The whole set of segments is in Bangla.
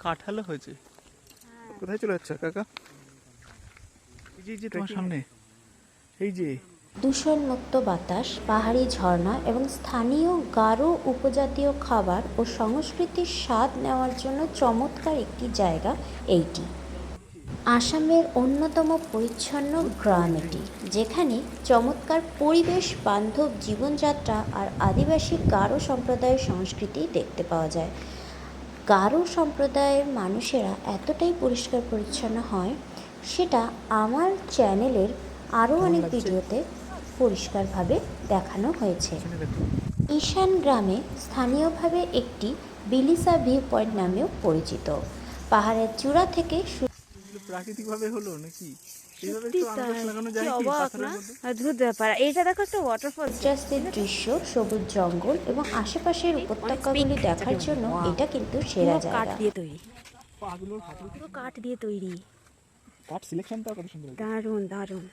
কাঁঠালও হয়েছে। কোথায় চলে যাচ্ছে কাকা? এই যে তোমার সামনে, এই যে দূষণমুক্ত বাতাস, পাহাড়ি ঝর্ণা এবং স্থানীয় গারো উপজাতীয় খাবার ও সংস্কৃতির স্বাদ নেওয়ার জন্য চমৎকার একটি জায়গা এইটি। আসামের অন্যতম পরিচ্ছন্ন গ্রাম এটি, যেখানে চমৎকার পরিবেশ বান্ধব জীবনযাত্রা আর আদিবাসী গারো সম্প্রদায়ের সংস্কৃতি দেখতে পাওয়া যায়। গারো সম্প্রদায়ের মানুষেরা এতটাই পরিষ্কার পরিচ্ছন্ন হয়, সেটা আমার চ্যানেলের আরও অনেক ভিডিওতে পরিষ্কারভাবে দেখানো হয়েছে। ঈশান গ্রামে স্থানীয়ভাবে একটি বিলিসা ভিউ পয়েন্ট নামেও পরিচিত। পাহাড়ের চূড়া থেকে প্রাকৃতিকভাবে হলো নাকি? সত্যি তাই, কি অবাক না, অদ্ভুত ব্যাপার। এটা দেখো একটা ওয়াটারফল, সূর্যাস্তের দৃশ্য, সবুজ জঙ্গল এবং আশেপাশের উপত্যকাগুলি দেখার জন্য এটা কিন্তু সেরা জায়গা। কাঠ দিয়ে তৈরি, পুরো কাঠ দিয়ে তৈরি, কাঠ সিলেকশনটা কত সুন্দর। দারুণ দারুণ।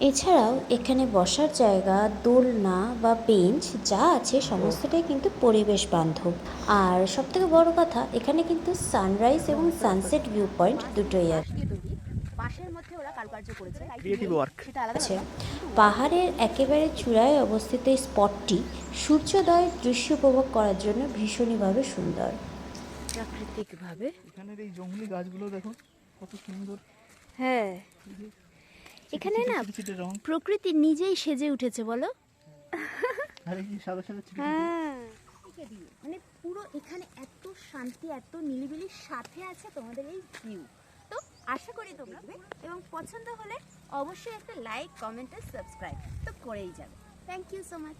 এছাড়াও এখানে বসার জায়গা, দোলনা বা বেঞ্চ যা আছে সমস্তটাই কিন্তু পরিবেশ বান্ধব। আর সবথেকে বড় কথা, এখানে কিন্তু সানরাইজ এবং সানসেট ভিউ পয়েন্ট দুটোই ক্রিয়েটিভ ওয়ার্ক আছে। পাহাড়ের একেবারে চূড়ায় অবস্থিত এই স্পটটি সূর্যোদয়ের দৃশ্য উপভোগ করার জন্য ভীষণভাবে সুন্দর। প্রাকৃতিকভাবে এখানের এই জঙ্গলি গাছগুলো দেখো কত সুন্দর। হ্যাঁ, এখানে না প্রকৃতি নিজেই সেজে উঠেছে, বলো। আরে কি সাদা সাদা ছিটে হ্যাঁ, মানে পুরো এখানে এত শান্তি, এত নিরিবিলির সাথে আছে তোমাদের এই ভিউ। তো আশা করি তোমরা, এবং পছন্দ হলে অবশ্যই একটা লাইক, কমেন্ট আর সাবস্ক্রাইব তো করেই যাবে। Thank you so much.